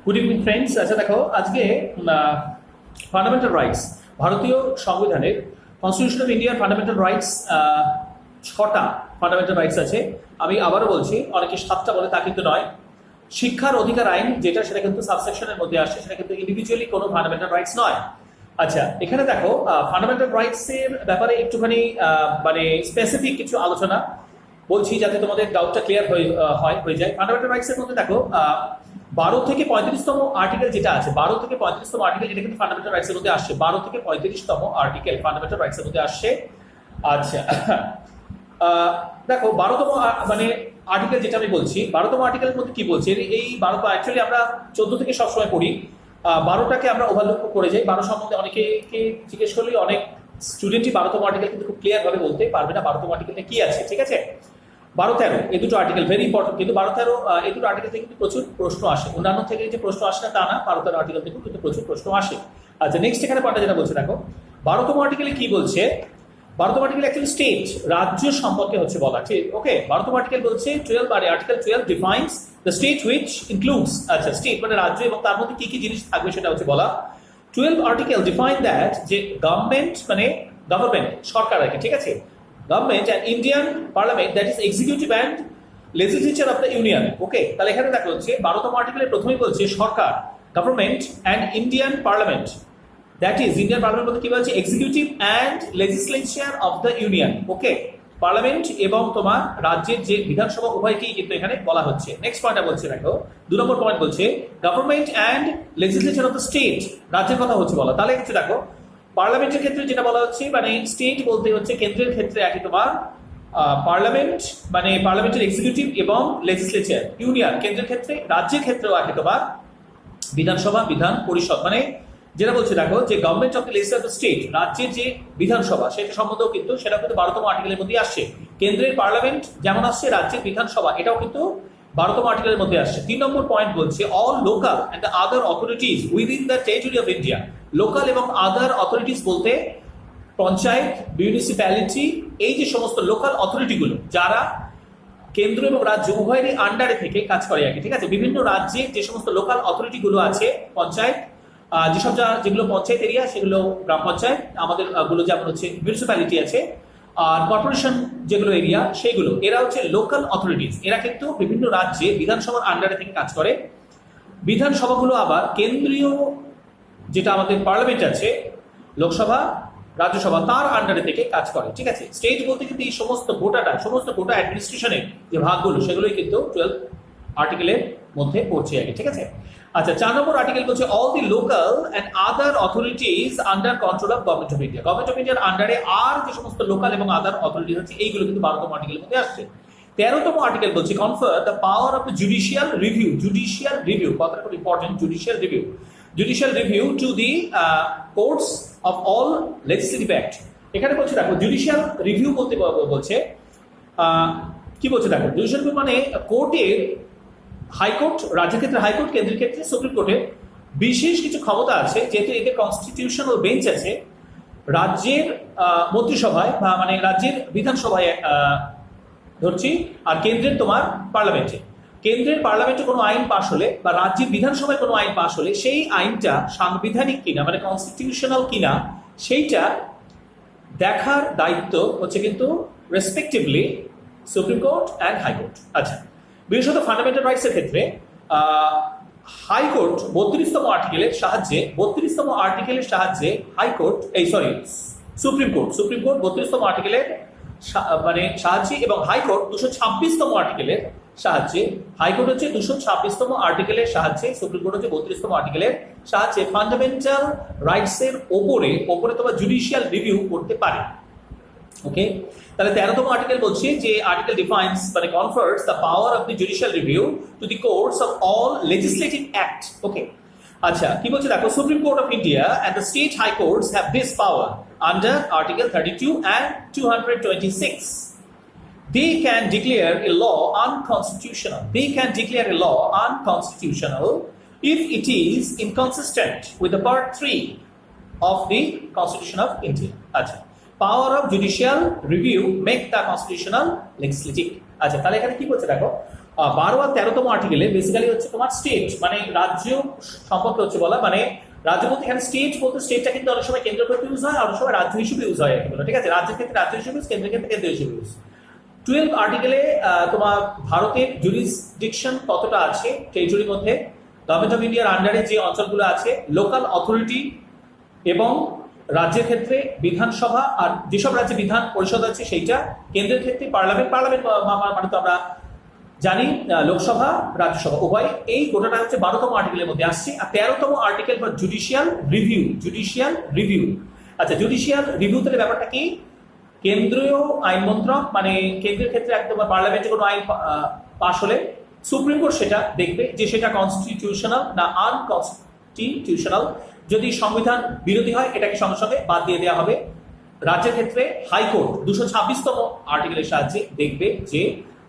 Good evening friends. আচ্ছা দেখো, আজকে ফান্ডামেন্টাল রাইটস, ভারতীয় সংবিধানের কনস্টিটিউশন অফ ইন্ডিয়ার ফান্ডামেন্টাল রাইটস 6টা ফান্ডামেন্টাল রাইটস আছে। আমি আবারও বলছি, অনেকে 7টা বলে, তা কিন্তু নয়। শিক্ষার অধিকার আইন যেটা, সেটা কিন্তু সাবসেকশনের মধ্যে আসে, সেটা কিন্তু ইন্ডিভিজুয়ালি কোনো ফান্ডামেন্টাল রাইটস নয়। আচ্ছা, এখানে দেখো ফান্ডামেন্টাল রাইটস এর ব্যাপারে একটুখানি মানে স্পেসিফিক কিছু আলোচনা বলছি, যাতে তোমাদের ডাউটটা ক্লিয়ার হয়ে যায়। ফান্ডামেন্টাল রাইটস এর মধ্যে দেখো 12 থেকে 35তম আর্টিকেল যেটা আছে, 12 থেকে 35তম আর্টিকেল, এটা কিন্তু ফান্ডামেন্টাল রাইটস এর মধ্যে আসছে। 12 থেকে 35তম আর্টিকেল ফান্ডামেন্টাল রাইটস এর মধ্যে আসছে। আচ্ছা, দেখো 12তম মানে আর্টিকেল যেটা আমি বলছি, 12তম আর্টিকেলের মধ্যে কি বলছে, এই 12 অ্যাকচুয়ালি আমরা 14 থেকে সবসময় পড়ি, 12টাকে আমরা ওভারলুক করে যাই। 12 সম্বন্ধে অনেকে জিজ্ঞেস করলে অনেক স্টুডেন্টই 12তম আর্টিকেল কিন্তু খুব ক্লিয়ার ভাবে বলতে পারবে না 12তম আর্টিকেলটা কি আছে। ঠিক আছে, 12-13 এই দুটো আর্টিকেল ভেরি ইম্পর্টেন্ট, কিন্তু 12-13 এই দুটো আর্টিকেল থেকে কিন্তু প্রচুর প্রশ্ন আসে। অন্যান্য থেকে যে প্রশ্ন আসে না তা না, 12-13 আর্টিকেল থেকে কিন্তু প্রচুর প্রশ্ন আসে। আচ্ছা, নেক্সট এখানে পয়েন্টটা যেটা বলছে দেখো, 12তম আর্টিকেলে কি বলছে। 12তম আর্টিকেল অ্যাকচুয়ালি স্টেট, রাজ্য সম্পর্কে হচ্ছে বলা। ঠিক ওকে, 12তম আর্টিকেল বলছে 12 মানে article 12 defines the state which includes, আচ্ছা স্টেট মানে রাজ্য, এবং তার মধ্যে কি কি জিনিস থাকবে সেটা হচ্ছে বলা। 12 আর্টিকেল ডিফাইন দ্যাট যে গভর্নমেন্ট মানে গভর্নমেন্ট, সরকার আর কি, ঠিক আছে, government and Indian parliament that is executive and legislature of the union. Okay, তাহলে এখানে দেখা হচ্ছে 12তম আর্টিকেলের প্রথমেই বলছে সরকার, government and Indian parliament, that is Indian parliament বলতে কি বলছে, executive and legislature of the union. Okay, parliament এবং তোমার রাজ্যের যে বিধানসভা উভয়কেই কিন্তু এখানে বলা হচ্ছে। নেক্সট পয়েন্টটা বলছে দেখো, 2 নম্বর পয়েন্ট বলছে government and legislature of the state, রাজ্যের কথা হচ্ছে বলা। তাহলে কিছু দেখো, পার্লামেন্টের ক্ষেত্রে যেটা বলা হচ্ছে মানে স্টেট বলতে হচ্ছে কেন্দ্রের ক্ষেত্রে একই তোমার পার্লামেন্ট মানে পার্লামেন্টের এক্সিকিউটিভ এবং লেজিসলেচার, ইউনিয়ন কেন্দ্রের ক্ষেত্রে, রাজ্যের ক্ষেত্রেও একই তোমার বিধানসভা, বিধান পরিষদ। মানে যেটা বলছে দেখো যে government of the legislature of the state, রাজ্যের যে বিধানসভা সেটা সম্বন্ধেও কিন্তু সেটা কিন্তু 12তম আর্টিকেলের মধ্যে আসছে। কেন্দ্রের পার্লামেন্ট যেমন আসছে, রাজ্যের বিধানসভা এটাও কিন্তু 12তম আর্টিকেলের মধ্যে আসছে। 3 নম্বর পয়েন্ট বলছে all local and the other authorities within the territory of India. Local এবং আদার অথরিটিস বলতে পঞ্চায়েত, মিউনিসিপ্যালিটি, এই যে সমস্ত লোকাল অথরিটিগুলো যারা কেন্দ্র এবং রাজ্য উভয়েরই আন্ডারে থেকে কাজ করে আর কি, ঠিক আছে। বিভিন্ন রাজ্যে যে সমস্ত লোকাল অথরিটিগুলো আছে, পঞ্চায়েত, যেগুলো পঞ্চায়েত এরিয়া সেগুলো গ্রাম পঞ্চায়েত, আমাদের গুলো যেমন হচ্ছে মিউনিসিপ্যালিটি আছে, আর কর্পোরেশন যেগুলো এরিয়া সেইগুলো, এরা হচ্ছে লোকাল অথরিটিস। এরা কিন্তু বিভিন্ন রাজ্যে বিধানসভার আন্ডারে থেকে কাজ করে। বিধানসভাগুলো আবার কেন্দ্রীয় যেটা আমাদের পার্লামেন্ট আছে, লোকসভা, রাজ্যসভা, তার আন্ডারে থেকে কাজ করে। ঠিক আছে, স্টেট বলতে কিন্তু এই সমস্ত গোটা অ্যাডমিনিস্ট্রেশনের যে ভাগগুলো সেগুলোই কিন্তু 12 আর্টিকেলের মধ্যে পড়ছে আগে। ঠিক আছে, আচ্ছা 4 নম্বর আর্টিকেল বলছে all the local and other authorities under control of government of India. Government of ইন্ডিয়ার আন্ডারে আর যে সমস্ত লোকাল এবং আদার অথরিটিজ আছে এইগুলো কিন্তু 12তম আর্টিকেলের মধ্যে আসছে। 13তম আর্টিকেল বলছে confer the power of judicial review, কথাটা খুব important, judicial review to the courts of all legislative act. এখানে বলছে দেখো জুডিশিয়াল রিভিউ বলতে বলছে কি বলছে দেখো, জুডিশিয়াল রিভিউ মানে কোর্টের, হাইকোর্ট, রাজ্যের ক্ষেত্রে হাইকোর্ট, কেন্দ্রের ক্ষেত্রে সুপ্রিম কোর্টের বিশেষ কিছু ক্ষমতা আছে, যেহেতু এদের কনস্টিটিউশনাল বেঞ্চ আছে রাজ্যের মন্ত্রিসভায় বা মানে রাজ্যের বিধানসভায় ধরছি, আর কেন্দ্রের তোমার পার্লামেন্টে। কেন্দ্রের পার্লামেন্টে কোনো আইন পাশ হলে বা রাজ্যের বিধানসভায় কোনো আইন পাশ হলে সেই আইনটা সাংবিধানিক কিনা মানে কনস্টিটিউশনাল কিনা সেইটা দেখার দায়িত্ব হচ্ছে কিন্তু respectively supreme court and high court. আচ্ছা, বিশেষত ফান্ডামেন্টাল রাইটস এর ক্ষেত্রে হাইকোর্ট 32তম আর্টিকেলের সাহায্যে হাইকোর্ট সুপ্রিম কোর্ট 32তম আর্টিকেলের মানে সাহায্যে, এবং হাইকোর্ট 226তম আর্টিকেলের সাহায্যে, হাইকোর্ট হচ্ছে 226তম আর্টিকেলের সাহায্যে, সুপ্রিম কোর্ট হচ্ছে 32তম আর্টিকেলের সাহায্যে ফান্ডামেন্টাল রাইটস এর ওপরে তোমার জুডিশিয়াল রিভিউ করতে পারে। ওকে, তাহলে 13তম আর্টিকেল বলছে যে আর্টিকেল ডিফাইন্স মানে confers the power of the judicial review to the courts of all legislative act. Okay, আচ্ছা কি বলছে দেখো, supreme court of India and the state high courts have this power under article 32 and 226. They can declare a law unconstitutional if it is inconsistent with the part 3 of the Constitution of India. আচ্ছা, power of judicial review make the constitutional legislative. আচ্ছা, তাহলে এখানে কি বলছে দেখো, 12 আর 13তম আর্টিকেলে basically হচ্ছে তোমার state মানে রাজ্য সম্পর্কে হচ্ছে বলা, মানে রাজ্য বলতে এখানে স্টেট বলতে স্টেটটা কিন্তু অনেক সময় কেন্দ্র করতে ইউজ হয়, অনেক সময় রাজ্য হিসেবে ইউজ হয়, ঠিক আছে, রাজ্যের ক্ষেত্রে রাজ্য হিসেবে ইউজ, কেন্দ্রের ক্ষেত্রে কেন্দ্র হিসেবে ইউজ। 12 আর্টিকেলে তোমার ভারতের জুরিসডিকশন কতটা আছে টেরিটরির মধ্যে, গভর্নমেন্ট অফ ইন্ডিয়ার আন্ডারে যে অঞ্চলগুলো আছে, লোকাল অথরিটি এবং রাজ্যের ক্ষেত্রে বিধানসভা, আর যেসব রাজ্যে বিধান পরিষদ আছে সেইটা, কেন্দ্রের ক্ষেত্রে পার্লামেন্ট, মানে তো আমরা জানি লোকসভা রাজ্যসভা উভয়, এই গোটাটা হচ্ছে 12তম আর্টিকেলের মধ্যে আসছে। আর 13তম আর্টিকেল ফর জুডিশিয়াল রিভিউ। আচ্ছা, জুডিশিয়াল রিভিউ তাহলে ব্যাপারটা কি? কেন্দ্রীয় আইন মন্ত্রক মানে কেন্দ্রের ক্ষেত্রে একদম পার্লামেন্টে কোনো আইন পাশ হলে সুপ্রিম কোর্ট সেটা দেখবে যে সেটা কনস্টিটিউশনাল না আনকনস্টিটিউশনাল। যদি সংবিধান বিরোধী হয় এটাকে সঙ্গে সঙ্গে বাদ দিয়ে দেওয়া হবে। রাজ্যের ক্ষেত্রে হাইকোর্ট 226তম আর্টিকেলের সাহায্যে দেখবে যে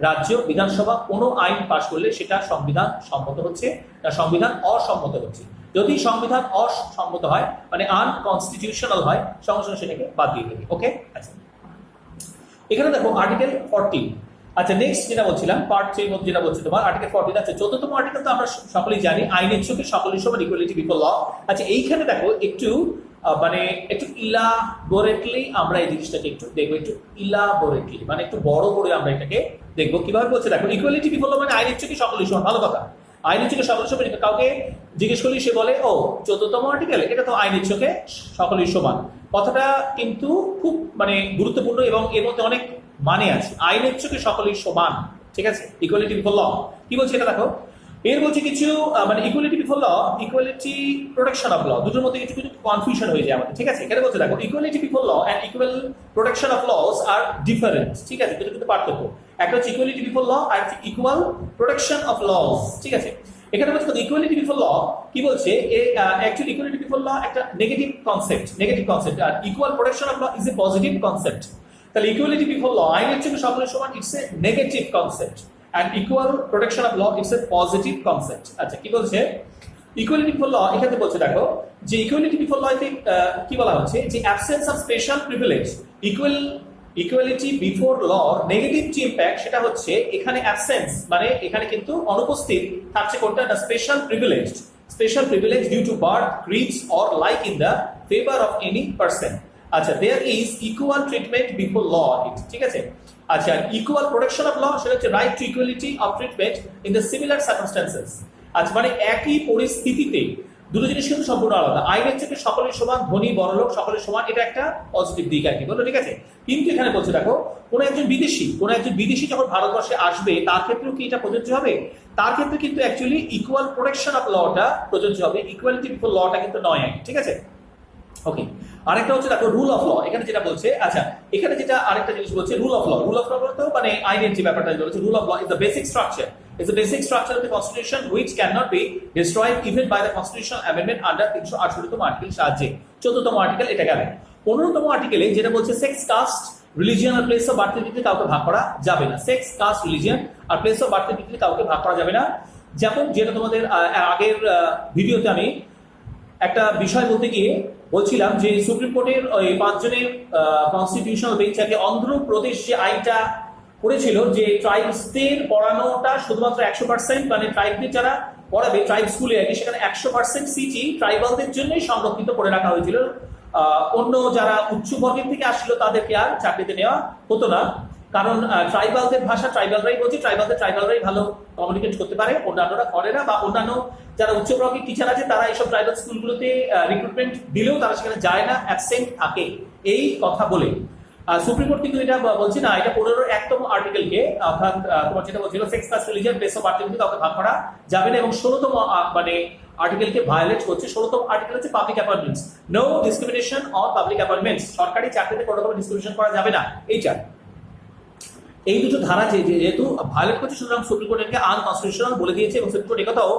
রাজ্য বিধানসভা কোনো আইন পাশ করলে সেটা সংবিধান সম্মত হচ্ছে না সংবিধান অসম্মত হচ্ছে। যদি সংবিধান অসম্মত হয় মানে আনকনস্টিটিউশনাল হয়, সঙ্গে সঙ্গে সেটাকে বাদ দিয়ে দেবে। ওকে, আচ্ছা এখানে দেখো আর্টিকেল 14। আচ্ছা নেক্সট যেটা বলছিলাম পার্ট 3 মধ্যে যেটা বলছি তোমার আর্টিকেল 14 আছে 14তম আর্টিকেল তো আমরা সকলেই জানি, আইনের চোখে সকলের সমান ইকুয়ালিটি বিফোর ল। আচ্ছা এইখানে দেখো একটু মানে একটু ইলাবোরেটলি আমরা এই জিনিসটাকে একটু দেখবো, একটু ইলাবোরেটলি মানে একটু বড় করে আমরা এটাকে দেখবো কিভাবে বলছে। দেখো ইকুয়ালিটি বিফোর ল মানে আইনের চোখে সকলের সমান, ভালো কথা, আইনের চোখে সকলের সমান। কাউকে জিজ্ঞেস করলে সে বলে ও 14তম আর্টিকেল, এটা তো আইনের চোখে সকলের সমান। কথাটা কিন্তু খুব মানে গুরুত্বপূর্ণ এবং এর মধ্যে অনেক মানে আছে। আইনের চোখে সকলের সমান, ঠিক আছে, ইকুয়ালিটি বিফোর ল কি বলছে এটা দেখো। এর বলছে কিছু মানে equality before law, equality protection of law, দুটোর মধ্যে কিছু কিছু কনফিউশন হয়ে যায় আমাদের, ঠিক আছে। এখানে বলছে দেখো equality before law and equal protection of laws are different, ঠিক আছে, দুটো কিন্তু পার্থক্য। একটা হচ্ছে ইকুয়ালিটি বিফোর ল আর হচ্ছে ইকুয়াল প্রোটেকশন অফ লস, ঠিক আছে। এখানে বলছে ইকুয়ালিটি বিফোর ল কি বলছে, অ্যাকচুয়ালি ইকুয়ালিটি বিফোর ল একটা নেগেটিভ কনসেপ্ট আর equal protection of law is a positive concept. তাহলে ইকুয়ালিটি বিফোর ল আইনের জন্য সকলের সমান, it's a negative concept, and equal protection of law it's a positive concept। আচ্ছা কি বলছে ইকুয়ালিটি বিফোর ল, এখানে বলছে দেখো যে ইকুয়ালিটি বিফোর ল তে কি বলা হচ্ছে যে absence of special privilege, equality before law negative যে ইম্প্যাক্ট সেটা হচ্ছে এখানে অ্যাবসেন্স মানে এখানে কিন্তু অনুপস্থিত থাকছে কোনটা না special privilege due to birth, creeds or like in the favour of any person. আচ্ছা there is equal treatment before law, ঠিক আছে। আচ্ছা ইকুয়াল প্রোটেকশন অফ ল সেটা হচ্ছে right to equality of treatment in the similar circumstances. আচ্ছা মানে একই পরিস্থিতিতে দুটো জিনিস কিন্তু সম্পূর্ণ আলাদা। আইনের থেকে সকলের সমান, ধনী বড়লোক সকলের সমান, এটা একটা পজিটিভ দিক আর কি বললো, ঠিক আছে। কিন্তু এখানে বলছে দেখো কোন একজন বিদেশি যখন ভারতবর্ষে আসবে তার ক্ষেত্রেও কি এটা প্রযোজ্য হবে? তার ক্ষেত্রে কিন্তু অ্যাকচুয়ালি ইকুয়াল প্রোটেকশন অফ লটা প্রযোজ্য হবে, ইকুয়ালিটি বিফোর লটা কিন্তু নয়, ঠিক আছে। ওকে, আরেকটা হচ্ছে দেখো রুল অফ ল, এখানে যেটা বলছে, আচ্ছা এখানে যেটা আরেকটা জিনিস বলছে রুল অফ ল বলতে মানে আইনের যে ব্যাপারটা বলছে, rule of law is the basic structure of the constitution which cannot be destroyed even by the constitutional amendment under 368তম আর্টিকেল সাহায্যে। 14তম আর্টিকেল এটা গেল। 15তম আর্টিকেলে যেটা বলছে সেক্স, কাস্ট, রিলিজিয়ন আর প্লেস অফ বার্থের ভিত্তিতে কাউকে ভাগ করা যাবে না। সেক্স, কাস্ট, রিলিজিয়ন আর প্লেস অফ বার্থের ভিত্তিতে কাউকে ভাগ করা যাবে না। যেমন যেটা তোমাদের আগের ভিডিওতে আমি একটা বিষয় বলতে গিয়ে বলছিলাম যে সুপ্রিম কোর্টের ওই 5 জনের কনস্টিটিউশনাল বেঞ্চ আগে অন্ধ্রপ্রদেশ যে আইনটা করেছিল যে ট্রাইবসদের পড়ানোটা শুধুমাত্র 100% মানে ট্রাইবদের যারা পড়াবে ট্রাইব স্কুলে আর কি, সেখানে 100% সিটই ট্রাইবালদের জন্যই সংরক্ষিত করে রাখা হয়েছিল। অন্য যারা উচ্চ বর্গের থেকে আসছিল তাদেরকে আর চাকরিতে নেওয়া হতো না, কারণ ট্রাইবালদের ভাষা ট্রাইবালরাই বোঝে, ট্রাইবালরাই ভালো কমিউনিকেট করতে পারে, অন্যান্যরা করে না, বা অন্যান্য যারা উচ্চ বর্গের টিচার আছে তারা এইসব ট্রাইবাল স্কুলগুলোতে রিক্রুটমেন্ট দিলেও তারা সেখানে যায় না, অ্যাবসেন্ট থাকে, এই কথা বলে সুপ্রিম কোর্ট কিন্তু এটা বলছে না, এটা 15-1তম আর্টিকেলকে অর্থাৎ তোমার যেটা বলছিল sex, caste, religion, place of বার্থের ভিত্তিতে কাউকে ভাগ করা যাবে না, এবং 16তম মানে আর্টিকেলকে ভায়োলেট করছে। 16তম আর্টিকেল হচ্ছে public appointments, no discrimination on public appointments, সরকারি চাকরিতে কোনো রকম ডিসক্রিমিনেশন করা যাবে না। এই দুটো ধারা যেহেতু ভায়োলেট করছে সুতরাং সুপ্রিম কোর্ট এটাকে আনকনস্টিটিউশনাল বলে দিয়েছে, এবং সুপ্রিম কোর্ট একথাও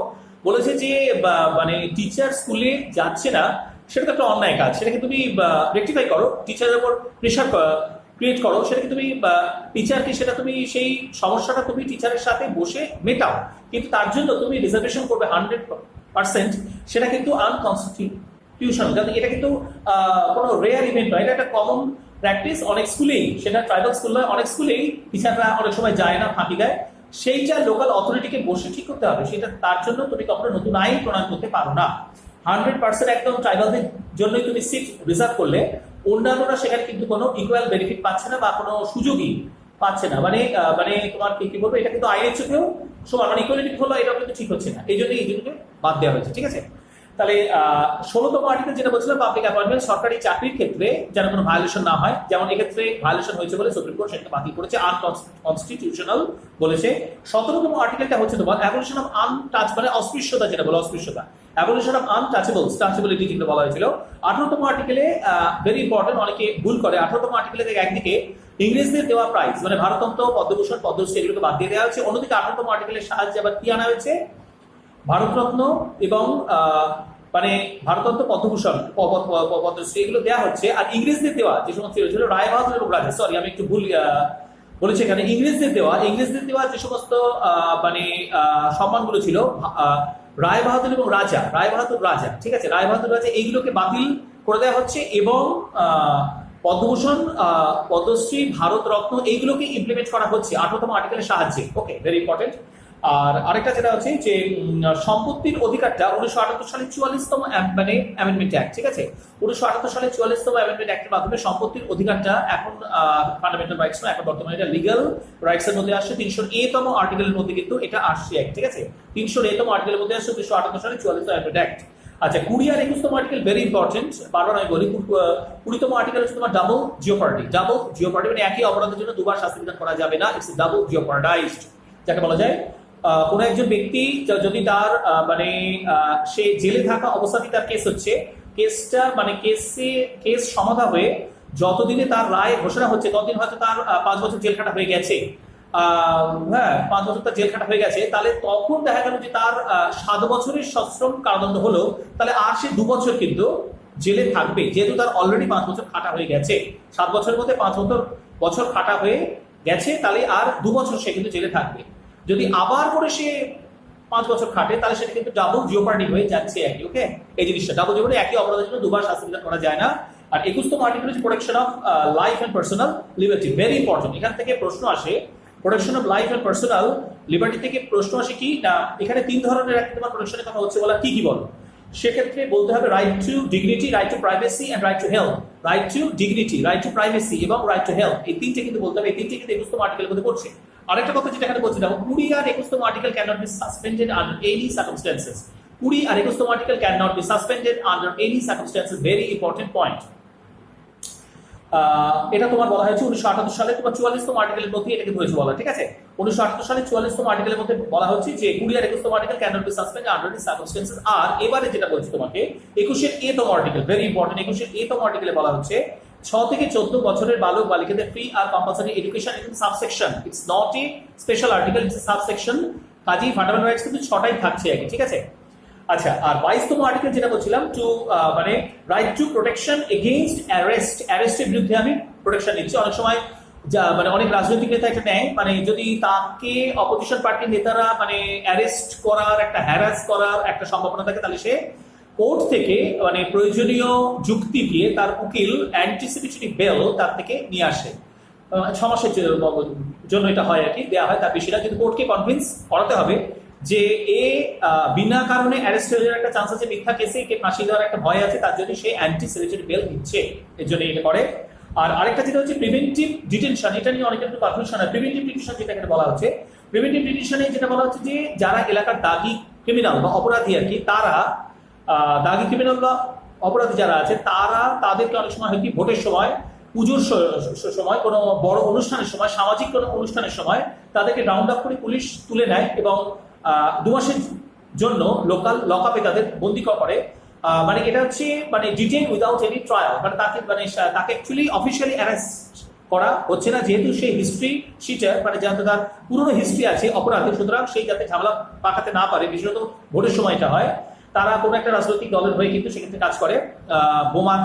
বলেছে যে মানে টিচার স্কুলে যাচ্ছে না সেটা তো একটা অন্যায় কাজ, সেটাকে তুমি রেকটিফাই করো, টিচারের উপর প্রেশার ক্রিয়েট করো, সেটাকে তুমি টিচারকে সেটা তুমি সেই সমস্যাটা তুমি টিচারের সাথে বসে মেটাও, কিন্তু তার জন্য তুমি রিজার্ভেশন করবে 100%, সেটা কিন্তু আনকনস্টিটিউশনাল। কারণ এটা কিন্তু কোনো রেয়ার ইভেন্ট নয়, এটা একটা কমন প্র্যাকটিস অনেক স্কুলেই, সেটা ট্রাইবাল স্কুল নয়, অনেক স্কুলেই টিচাররা অনেক সময় যায় না, ফাঁকি দেয়, সেইটা লোকাল অথরিটিকে বসে ঠিক করতে হবে। সেটা তার জন্য তুমি কখনো নতুন আইন প্রণয়ন করতে পারো না। 100% একদম ট্রাইবালদের জন্যই তুমি সিট রিজার্ভ করলে অন্যান্যরা সেখানে কিন্তু কোনো ইকুয়াল বেনিফিট পাচ্ছে না বা কোনো সুযোগই পাচ্ছে না। মানে তোমার কি বলবো, এটা কিন্তু আইনের চোখেও সমান, মানে ইকুয়ালিটি হলো, এটাও কিন্তু ঠিক হচ্ছে না। এই জন্যই এই জন্য বাদ দেওয়া হয়েছে, ঠিক আছে। তাহলে 16তম আর্টিকেল যেটা বলছিলাম, পাবলিক অ্যাপয়েন্টমেন্ট, সরকারি চাকরির ক্ষেত্রে যেন কোনো ভায়োলেশন না হয়। যেমন এক্ষেত্রে ভায়োলেশন হয়েছে বলে সুপ্রিম কোর্ট সেটা বাতিল করেছে, আনকনস্টিটিউশনাল বলেছে। 17তম আর্টিকেলটা হচ্ছে তোমার অ্যাবলিশন অফ আনটাচ, মানে অস্পৃশ্যতা, যেটা বলে অস্পৃশ্যতা, অ্যাবলিশন অফ আনটাচেবলস, টাচেবিলিটি যেটা বলা হয়েছিল। 18তম আর্টিকেলে ভেরি ইম্পর্টেন্ট, অনেকে ভুল করে। 18তম আর্টিকেলে একদিকে ইংরেজদের দেওয়া প্রাইজ, মানে ভারতরত্ন, পদ্মভূষণ, পদ্মশ্রী এগুলোকে বাদ দিয়ে দেওয়া হয়েছে। অন্যদিকে 18তম আর্টিকেলের সাহায্যে আবার কি আনা হয়েছে, ভারতরত্ন এবং মানে ভারতরত্ন, পদ্মভূষণ, পদ্মশ্রী এগুলো দেওয়া হচ্ছে। আর ইংরেজদের দেওয়া যে সমস্ত ছিল রায় বাহাদুর এবং রাজা, সরি আমি একটু ভুল বলেছি এখানে, ইংরেজদের দেওয়া যে সমস্ত মানে সম্মানগুলো ছিল, রায় বাহাদুর এবং রাজা, রায় বাহাদুর রাজা, ঠিক আছে, রায় বাহাদুর রাজা, এইগুলোকে বাতিল করে দেওয়া হচ্ছে। এবং পদ্মভূষণ, পদ্মশ্রী, ভারতরত্ন এইগুলোকে ইমপ্লিমেন্ট করা হচ্ছে 18তম আর্টিকেলের সাহায্যে। ওকে, ভেরি ইম্পর্টেন্ট। আর আরেকটা যেটা হচ্ছে যে সম্পত্তির অধিকারটা 1978 সালে 44তম মানে অ্যামেন্ডমেন্ট অ্যাক্ট, ঠিক আছে, 1978 সালে 44তম অ্যামেন্ডমেন্ট অ্যাক্টের মাধ্যমে সম্পত্তির অধিকারটা এখন ফান্ডামেন্টাল রাইটস না, এখন বর্তমানে এটা লিগ্যাল রাইটস এর মধ্যে আসছে। 300A তম আর্টিকেলের মধ্যে কিন্তু এটা আসছে, ঠিক আছে, 300A তম আর্টিকেলের মধ্যে আসছে 1978 সালে 44তম অ্যামেন্ডমেন্ট অ্যাক্ট। আচ্ছা, 20 আর 21তম আর্টিকেল ভেরি ইম্পর্টেন্ট, বারবার আমি বলি। 20তম আর্টিকেল হচ্ছে তোমার ডাবল জিওপার্ডি, মানে একই অপরাধের জন্য দুবার শাস্তি বিধান করা যাবে না, ইটস ডাবল জিওপার্ডাইজড, যাকে বলা যায় কোন একজন ব্যক্তি যদি তার মানে সে জেলে থাকা অবস্থাতেই তার কেস হচ্ছে, কেসটা মানে কেস সমাধা হয়ে যতদিনে তার রায় ঘোষণা হচ্ছে ততদিন হয়তো তার 5 বছর জেল খাটা হয়ে গেছে, হ্যাঁ 5 বছর তার জেল খাটা হয়ে গেছে, তাহলে তখন দেখা গেল যে তার 7 বছরের সশ্রম কারাদণ্ড হলো, তাহলে আর সে 2 বছর কিন্তু জেলে থাকবে, যেহেতু তার অলরেডি 5 বছর খাটা হয়ে গেছে। 7 বছরের মধ্যে 5 বছর খাটা হয়ে গেছে, তাহলে আর 2 বছর সে কিন্তু জেলে থাকবে। যদি আবার করে সে 5 বছর খাটে, তাহলে সেটা কিন্তু ডাবল জিওপার্ডি হয়ে যাচ্ছে একই। ওকে, এই জিনিসটা ডাবল জিওপার্ডি, একই অপরাধের জন্য দুবার শাস্তি বিধান করা যায় না। আর 21তম আর্টিকেল হচ্ছে protection of life and personal liberty, very important. এখান থেকে প্রশ্ন আসে, protection of life and personal liberty থেকে প্রশ্ন আসে কি না, এখানে 3 ধরনের একটা তোমার প্রোটেকশনের কথা হচ্ছে, বলা কি কি বলো। সেক্ষেত্রে বলতে হবে right to dignity, right to privacy and right to health. Right to dignity, right to privacy এবং রাইট টু হেলথ, এই তিনটে কিন্তু বলতে হবে। এই তিনটে কিন্তু 21তম আর্টিকেলের মধ্যে পড়ছে। আরেকটা কথা যেটা এখানে বলছি, দেখো 20 আর 21তম article can not be suspended under any circumstances. 20 আর 21তম article can not be suspended under any circumstances, very important point. এটা তোমার বলা হয়েছে 1978 সালে তোমার 44তম আর্টিকেলের মধ্যে এটা কিন্তু হয়েছে বলা, ঠিক আছে। 1978 সালে 44তম আর্টিকেলের মধ্যে বলা হচ্ছে যে 20 আর 21তম article can not be suspended under any circumstances. আর এবারে যেটা বলছি তোমাকে 21A-তম আর্টিকেল, ভেরি ইম্পর্টেন্ট। 21A-তম আর্টিকেলে বলা হচ্ছে 6 থেকে 14 বছরের বালক বালিকাদের ফ্রি আর compulsory education in subsection, it's not a special article, it's subsection, কাজেই ফান্ডামেন্টাল রাইটস কিন্তু 6টাই থাকছে আগে, ঠিক আছে। আচ্ছা, আর 22তম আর্টিকেল যেটা বলছিলাম, টু মানে right to protection against arrest, অ্যারেস্টের বিরুদ্ধে আমি প্রোটেকশন নিচ্ছি। অনেক সময় মানে অনেক রাজনৈতিক নেতা এটা নেয়, মানে যদি তাকে অপোজিশন পার্টির নেতারা মানে অ্যারেস্ট করার, একটা হ্যারাস করার একটা সম্ভাবনা থাকে, তাহলে সে কোর্ট থেকে মানে প্রয়োজনীয় যুক্তি দিয়ে তার উকিল অ্যান্টিসিপেটরি বেল তার থেকে নিয়ে আসে। 6 মাসের জন্য এটা হয় আর কি, দেওয়া হয়। তার বেশিটা কিন্তু কোর্টকে কনভিন্স করাতে হবে যে এ বিনা কারণে অ্যারেস্ট হয়ে যাওয়ার একটা চান্স আছে, মিথ্যা কেসে একে ফাঁসি দেওয়ার একটা ভয় আছে, তার জন্য সে অ্যান্টিসিপেটরি বেল দিচ্ছে, এর জন্য এটা করে। আর আরেকটা যেটা হচ্ছে প্রিভেন্টিভ ডিটেনশন, এটা নিয়ে অনেকের একটু কনফিউশন হয়। প্রিভেন্টিভ ডিটেনশন যেটা এখানে বলা হচ্ছে, প্রিভেন্টিভ ডিটেনশনে যেটা বলা হচ্ছে যে যারা এলাকার দাগি ক্রিমিনাল বা অপরাধী আর কি, তারা দাগি ক্রিমিনাল বা অপরাধী যারা আছে, তারা তাদেরকে অনেক সময় হয় কি ভোটের সময়, পুজোর সময়, কোনো বড় অনুষ্ঠানের সময়, সামাজিক কোনো অনুষ্ঠানের সময় তাদেরকে রাউন্ড আপ করে পুলিশ তুলে নেয় এবং 2 মাসের জন্য লোকাল লকআপে তাদের বন্দি করে। মানে এটা হচ্ছে মানে ডিটেইন উইদাউট এনি ট্রায়াল, মানে তাকে অ্যাকচুয়ালি অফিসিয়ালি অ্যারেস্ট করা হচ্ছে না, যেহেতু সেই হিস্ট্রি শিটার, মানে যাতে তার পুরনো হিস্ট্রি আছে অপরাধী, সুতরাং সেই যাতে ঝামেলা পাকাতে না পারে, বিশেষত ভোটের সময়টা হয়, তারা কোনো একটা রাজনৈতিক দলের হয়ে কিন্তু সেক্ষেত্রে কাজ করে, বোমা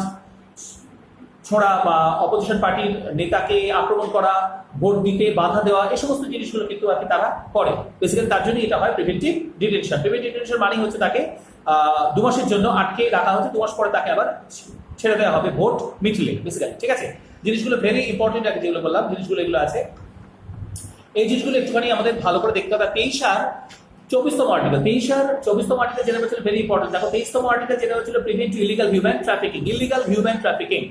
ছোড়া বা অপোজিশন পার্টির নেতাকে আক্রমণ করা, ভোট দিতে বাধা দেওয়া, এই সমস্ত জিনিসগুলো কিন্তু আর কি তারা করে। বেসিক্যালি তার জন্য এটা হয় প্রিভেন্টিভ ডিটেনশন। প্রিভেন্টিভ ডিটেনশন মানে হচ্ছে তাকে 2 মাসের জন্য আটকে রাখা হচ্ছে, 2 মাস পরে তাকে আবার ছেড়ে দেওয়া হবে ভোট মিটলে, বেসিক্যালি, ঠিক আছে। জিনিসগুলো ভেরি ইম্পর্টেন্ট, যেগুলো বললাম জিনিসগুলো এগুলো আছে। এই জিনিসগুলো একটুখানি আমাদের ভালো করে দেখতে হবে। 23 আর 24তম আর্টিকেল, 23 আর 24তম আর্টিকেল যেটা হচ্ছে ভেরি ইম্পর্টেন্ট। দেখো 23তম আর্টিকেল যেটা হচ্ছে prevent illegal human trafficking, illegal human trafficking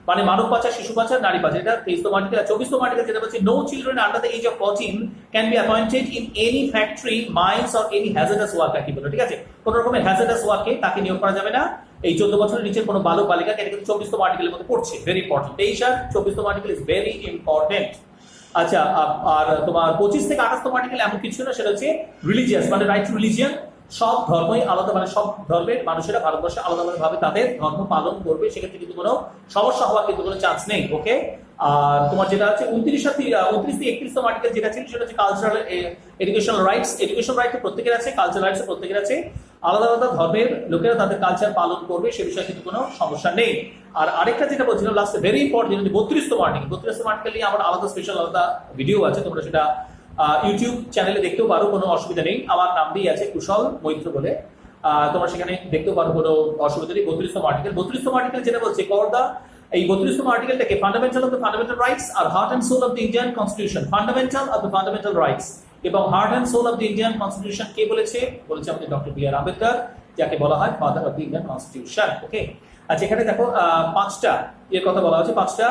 মানে মানব পাচার, শিশু পাচার, নারী পাচার, এটা 23তম আর্টিকেল। আর 24তম আর্টিকেল যেটা হচ্ছে no children under the age of 14 can be appointed in any factory, mines or any hazardous work. কি বলো, ঠিক আছে, কোন রকমের হ্যাজার্ডাস ওয়ার্কে তাকে নিয়োগ করা যাবে না। এই 14 বছরের নিচের কোনো বালক বালিকাকে, এটা কিন্তু 24তম আর্টিকেলের মধ্যে পড়ছে, ভেরি ইম্পর্টেন্ট। 23 আর 24তম আর্টিকেল ইজ ভেরি ইম্পর্টেন্ট। আচ্ছা, আর তোমার 25 থেকে 28তম আর্টিকেল এমন কিছু না, সেটা হচ্ছে রিলিজিয়াস মানে রাইট টু রিলিজিয়ন। সব ধর্মই আলাদা, মানে সব ধর্মের মানুষেরা ভারতবর্ষে আলাদা ভাবে তাদের ধর্ম পালন করবে, সেক্ষেত্রে কিন্তু কোনো সমস্যা হওয়ার কিন্তু কোনো চান্স নেই। ওকে, আর তোমার যেটা আছে 29 থেকে 31তম আর্টিকেল যেটা ছিল সেটা হচ্ছে cultural educational rights. Education right প্রত্যেকের আছে, কালচারাল রাইটস প্রত্যেকের আছে। আলাদা আলাদা ধর্মের লোকেরা তাদের কালচার পালন করবে, সে বিষয়ে কিন্তু কোনো সমস্যা নেই। আর আরেকটা যেটা বলছিলাম লাস্টে ভেরি ইম্পর্টেন্ট, 32তম আর্টিকেল, 32তম আর্টিকেল নিয়ে আমার আলাদা স্পেশাল আলাদা ভিডিও আছে, তোমরা সেটা ইউটিউব চ্যানেলে দেখতেও পারো, কোনো অসুবিধা নেই। আমার নাম দিয়ে আছে কুশল মৈত্র বলে, তোমরা সেখানে দেখতেও পারো, কোনো অসুবিধা নেই। 32তম আর্টিকেল, 32তম আর্টিকেল যেটা বলছে করদা, এই 32তম আর্টিকেলটাকে fundamental of the fundamental rights আর heart and soul of the Indian constitution, fundamental of the fundamental rights এবং heart and soul of the Indian constitution কে বলেছে? বলেছে আমাদের ডক্টর বি আর আম্বেদকর, যাকে বলা হয় father of the Indian constitution. Okay, আচ্ছা, এখানে দেখো 5টা এর কথা বলা হচ্ছে, 5টা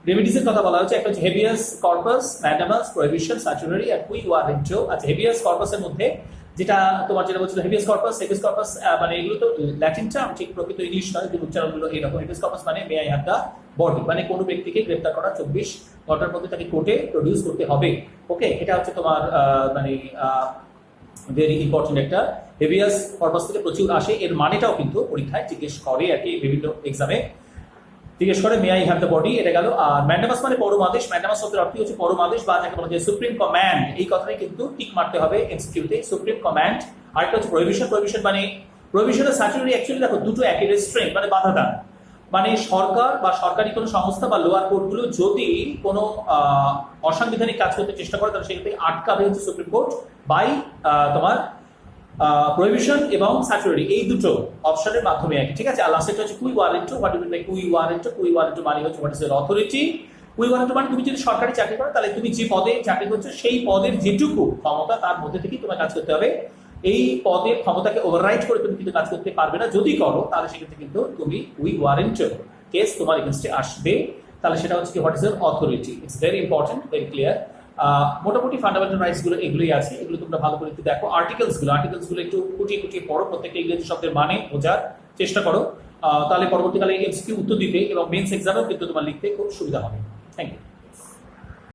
রেমিডিসের কথা বলা হচ্ছে। একটা হচ্ছে হেভিয়াস কর্পাস, ম্যান্ডামাস, প্রহিবিশন, স্যাচুরারি আর কুই ওয়ারেন্টো। আচ্ছা, হেভিয়াস কর্পাসের মধ্যে যেটা তোমার যেটা বলছিল হেভিয়াস কর্পাস মানে এগুলো তো ল্যাটিন টার্ম, ঠিক প্রকৃত ইংলিশ নয়, যে উচ্চারণগুলো এইরকম। হেভিয়াস কর্পাস মানে may I have the body, মানে কোনো ব্যক্তিকে গ্রেপ্তার করা 24 ঘন্টার মধ্যে তাকে কোর্টে প্রডিউস করতে হবে। ওকে, এটা হচ্ছে তোমার মানে ভেরি ইম্পর্টেন্ট একটা। হেভিয়াস কর্পাস থেকে প্রচুর আসে, এর মানেটাও কিন্তু পরীক্ষায় জিজ্ঞেস করে আর কি, বিভিন্ন এক্সামে জিজ্ঞেস করে may I have the body, এটা গেল। আর ম্যান্ডামাস মানে পরমাদেশ, ম্যান্ডামাস শব্দের অর্থ হচ্ছে পরমাদেশ বা যাকে বলা যায় সুপ্রিম কমান্ড। এই কথাটাই কিন্তু টিক মারতে হবে এমসিকিউতে, সুপ্রিম কমান্ড। আরেকটা হচ্ছে প্রহিবিশন, প্রহিবিশন মানে প্রহিবিশনের স্যাচুরারি অ্যাকচুয়ালি দেখো দুটো একই, রেস্ট্রেইন মানে বাধা দান, মানে সরকার বা সরকারি কোনো সংস্থা বা লোয়ার কোর্টগুলো যদি কোনো অসাংবিধানিক কাজ করতে চেষ্টা করে তাহলে সেক্ষেত্রে আটকাবে হচ্ছে সুপ্রিম কোর্ট বাই তোমার প্রহিবিশন এবং স্যাচুরারি, এই দুটো অপশনের মাধ্যমে আর কি, ঠিক আছে। আর লাস্টেরটা হচ্ছে quo warranto. What do mean by quo warranto? Quo warranto মানে হচ্ছে what is the authority. Quo warranto মানে তুমি যদি সরকারি চাকরি করো তাহলে তুমি যে পদে চাকরি করছো সেই পদের যেটুকু ক্ষমতা তার মধ্যে থেকেই তোমার কাজ করতে হবে। এই পদের ক্ষমতাকে ওভাররাইড করে তুমি কিন্তু কাজ করতে পারবে না, যদি করো তাহলে সেক্ষেত্রে কিন্তু তুমি কুই ওয়ারেন্টো কেস তোমার এগেইনস্টে আসবে। তাহলে সেটা হচ্ছে কি what is the authority. It's very important, very clear. মোটামুটি ফান্ডামেন্টাল রাইটস গুলো এগুলোই আছে, এগুলো তোমরা ভালো করে একটু দেখো। আর্টিকেলস গুলো একটু খুঁটিয়ে খুঁটিয়ে পড়ো, প্রত্যেকটা ইংরেজি শব্দের মানে বোঝার চেষ্টা করো, তাহলে পরবর্তীকালে এমসিকিউ উত্তর দিতে এবং মেন্স এক্সামেও কিন্তু তোমার লিখতে খুব সুবিধা হবে। Thank you.